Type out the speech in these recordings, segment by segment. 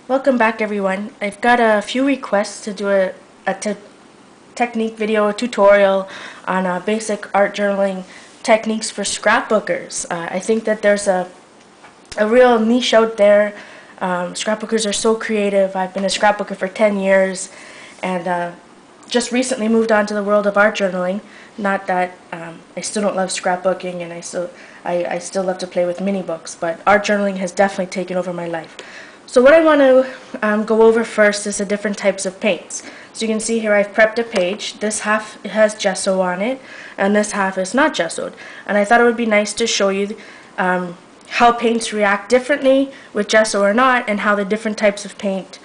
Welcome back, everyone. I've got a few requests to do a technique video, a tutorial on basic art journaling techniques for scrapbookers. I think that there's a real niche out there. Scrapbookers are so creative. I've been a scrapbooker for 10 years and just recently moved on to the world of art journaling. Not that I still don't love scrapbooking, and I still love to play with mini books, but art journaling has definitely taken over my life. So what I want to go over first is the different types of paints. So you can see here I've prepped a page. This half has gesso on it, and this half is not gessoed. And I thought it would be nice to show you how paints react differently with gesso or not, and how the different types of paint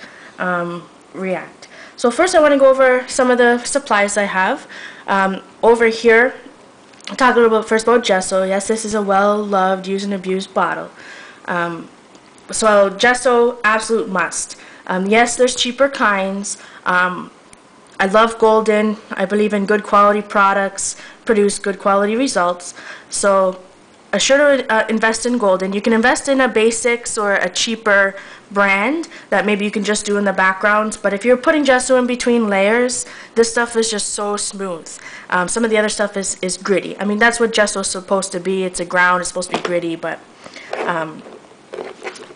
react. So first I want to go over some of the supplies I have. Over here, I'll talk a little bit first about gesso. Yes, this is a well-loved, used and abused bottle. So gesso, absolute must. Yes, there's cheaper kinds. I love Golden. I believe in good quality products produce good quality results. So sure to invest in Golden. You can invest in a basics or a cheaper brand that maybe you can just do in the background. But if you're putting gesso in between layers, this stuff is just so smooth. Some of the other stuff is gritty. I mean, that's what gesso is supposed to be. It's a ground. It's supposed to be gritty, but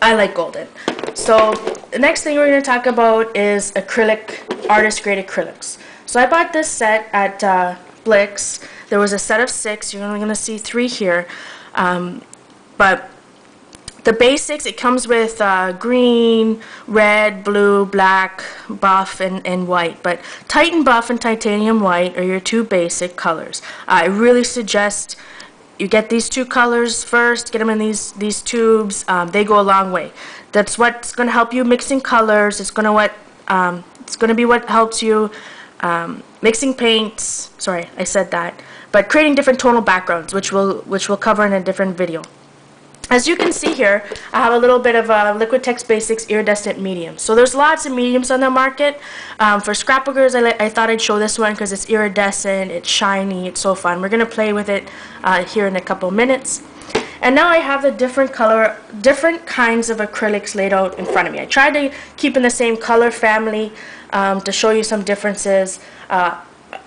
I like Golden. So the next thing we're going to talk about is acrylic, artist grade acrylics. So I bought this set at Blix. There was a set of 6. You're only going to see 3 here. But the basics, it comes with green, red, blue, black, buff, and white. But Titan Buff and Titanium White are your 2 basic colors. I really suggest you get these 2 colors first, get them in these tubes. They go a long way. That's what's going to help you mixing colors. It's going to be what helps you mixing paints. Sorry, I said that. But creating different tonal backgrounds, which we'll cover in a different video. As you can see here, I have a little bit of Liquitex Basics Iridescent Medium. So there's lots of mediums on the market. For scrapbookers, I thought I'd show this one because it's iridescent, it's shiny, it's so fun. We're going to play with it here in a couple minutes. And now I have the different kinds of acrylics laid out in front of me. I tried to keep in the same color family to show you some differences.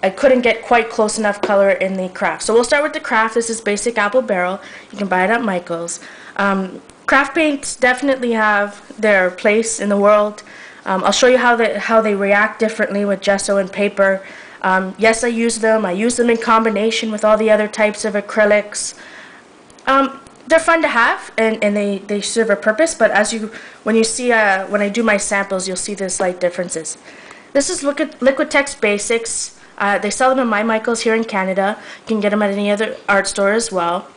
I couldn't get quite close enough color in the craft. So we'll start with the craft. This is basic apple barrel. You can buy it at Michael's. Craft paints definitely have their place in the world. I'll show you how they react differently with gesso and paper. Yes, I use them. I use them in combination with all the other types of acrylics. They're fun to have, and they serve a purpose. But when I do my samples, you'll see the slight differences. This is Liquitex Basics. They sell them in my Michael's here in Canada. You can get them at any other art store as well.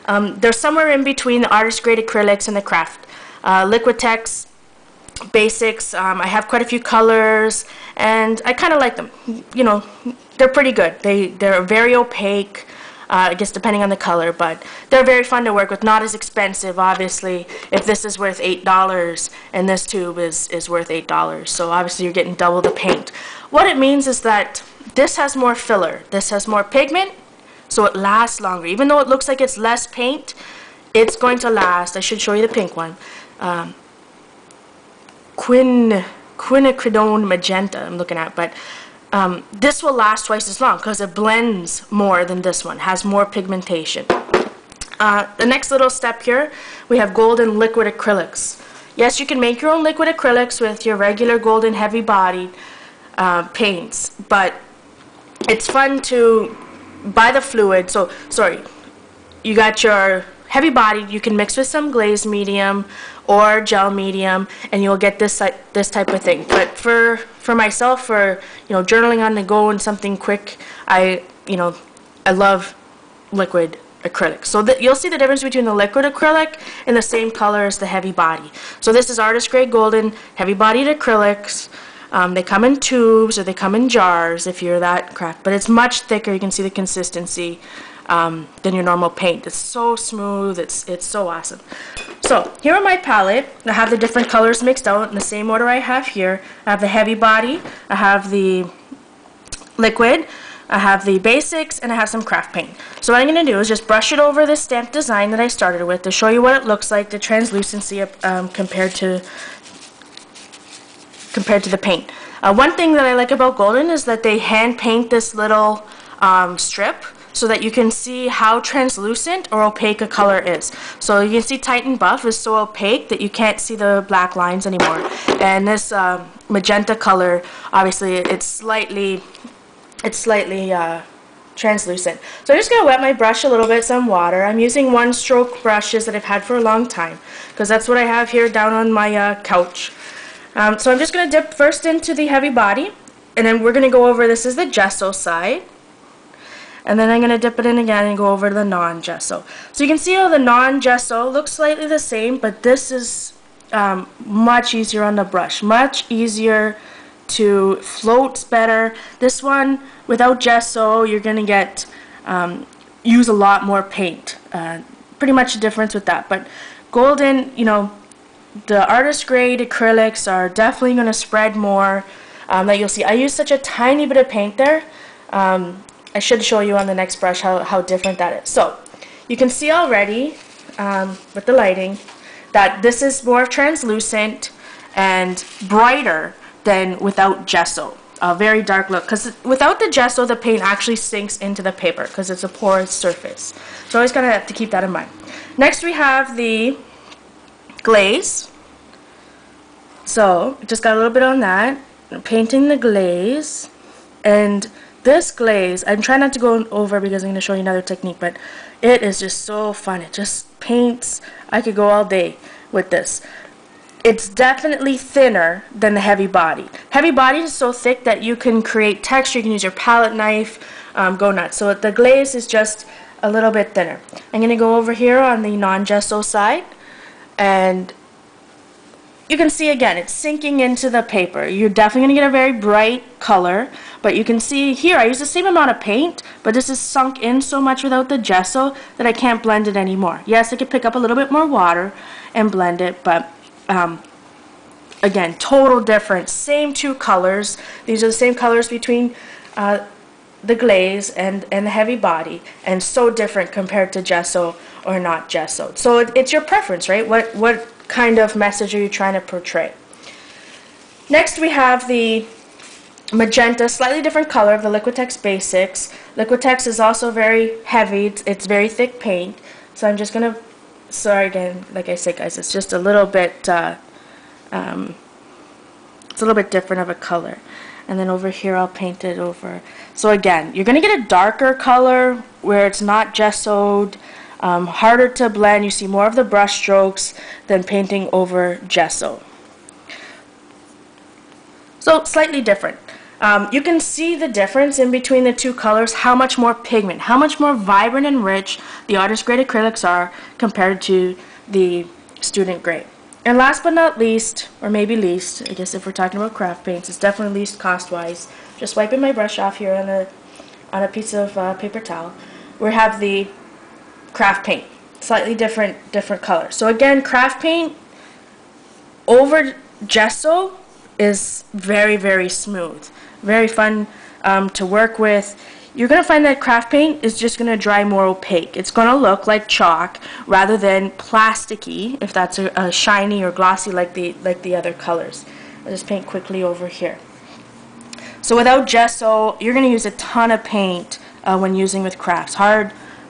They're somewhere in between the artist grade acrylics and the craft. Liquitex Basics, I have quite a few colors, and I kind of like them. You know, they're pretty good. They're very opaque, I guess depending on the color, but they're very fun to work with. Not as expensive, obviously. If this is worth $8 and this tube is worth $8, so obviously you're getting double the paint. What it means is that this has more filler, this has more pigment, so it lasts longer. Even though it looks like it's less paint, it's going to last. I should show you the pink one. Quinacridone Magenta I'm looking at, but this will last twice as long because it blends more than this one, has more pigmentation. The next little step here, we have Golden Liquid Acrylics. Yes, you can make your own liquid acrylics with your regular Golden heavy bodied paints, but it's fun to buy the fluid. So sorry, you got your heavy bodied, you can mix with some glaze medium or gel medium, and you'll get this type of thing. But for myself, for journaling on the go and something quick, I love liquid acrylic. So you'll see the difference between the liquid acrylic and the same color as the heavy body. So this is artist grade Golden heavy bodied acrylics. They come in tubes or they come in jars if you're that craft, but it's much thicker. You can see the consistency than your normal paint. It's so smooth. It's so awesome. So here on my palette, I have the different colors mixed out in the same order I have here. I have the heavy body, I have the liquid, I have the basics, and I have some craft paint. So what I'm going to do is just brush it over this stamped design that I started with to show you what it looks like, the translucency compared to compared to the paint. One thing that I like about Golden is that they hand paint this little strip so that you can see how translucent or opaque a color is. So you can see Titan Buff is so opaque that you can't see the black lines anymore. And this magenta color, obviously, it's slightly translucent. So I'm just going to wet my brush a little bit, some water. I'm using one stroke brushes that I've had for a long time because that's what I have here down on my couch. So I'm just going to dip first into the heavy body, and then we're going to go over, this is the gesso side, and then I'm going to dip it in again and go over to the non-gesso. So you can see how the non-gesso looks slightly the same, but this is much easier on the brush, much easier to floats better. This one without gesso, you're going to get use a lot more paint. Pretty much a difference with that. But Golden, you know, the artist grade acrylics are definitely going to spread more. That you'll see. I use such a tiny bit of paint there. I should show you on the next brush how different that is. So you can see already with the lighting that this is more translucent and brighter than without gesso. A very dark look, because without the gesso the paint actually sinks into the paper because it's a porous surface. So always gonna have to keep that in mind. Next we have the glaze. So just got a little bit on that. I'm painting the glaze, and this glaze, I'm trying not to go over because I'm going to show you another technique, but it is just so fun. It just paints. I could go all day with this. It's definitely thinner than the heavy body. Heavy body is so thick that you can create texture. You can use your palette knife, go nuts. So the glaze is just a little bit thinner. I'm going to go over here on the non-gesso side, and you can see again it's sinking into the paper. You're definitely going to get a very bright color, but you can see here I use the same amount of paint, but this is sunk in so much without the gesso that I can't blend it anymore. Yes, I could pick up a little bit more water and blend it, but again, total difference. Same two colors. These are the same colors between the glaze and the heavy body, and so different compared to gesso or not gesso. So it's your preference, right? What kind of message are you trying to portray? Next we have the magenta, slightly different color of the Liquitex Basics. Liquitex is also very heavy. It's very thick paint. So I'm just gonna, sorry again, like I said guys, it's just a little bit it's a little bit different of a color. And then over here I'll paint it over. So again, you're gonna get a darker color where it's not gessoed. Harder to blend. You see more of the brush strokes than painting over gesso. So slightly different. You can see the difference in between the two colors, how much more pigment, how much more vibrant and rich the artist grade acrylics are compared to the student grade. And last but not least, or maybe least, I guess if we're talking about craft paints, it's definitely least cost wise. Just wiping my brush off here on a piece of paper towel. We have the craft paint, slightly different color. So again, craft paint over gesso is very smooth, very fun to work with. You're going to find that craft paint is just going to dry more opaque. It's going to look like chalk rather than plasticky, if that's a shiny or glossy like the other colors. I'll just paint quickly over here. So without gesso, you're going to use a ton of paint when using with crafts.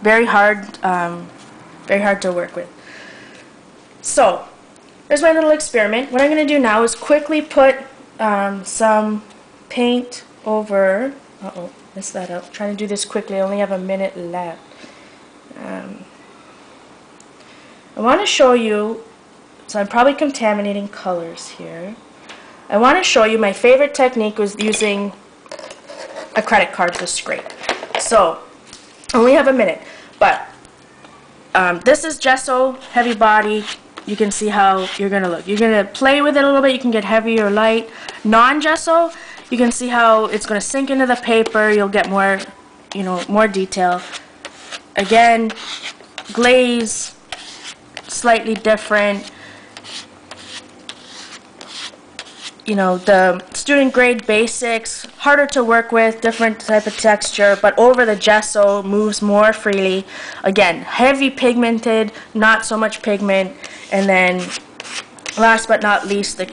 Very hard to work with. So there's my little experiment. What I'm going to do now is quickly put some paint over. Uh-oh, messed that up. I'm trying to do this quickly. I only have a minute left. I want to show you, so I'm probably contaminating colors here. I want to show you my favorite technique was using a credit card to scrape. So I only have a minute, but this is gesso, heavy body. You can see how you're going to look. You're going to play with it a little bit. You can get heavy or light. Non-gesso, you can see how it's going to sink into the paper. You'll get more, more detail. Again, glaze, slightly different. The student grade basics, harder to work with, different type of texture, but over the gesso moves more freely. Again, heavy pigmented, not so much pigment. And then last but not least, the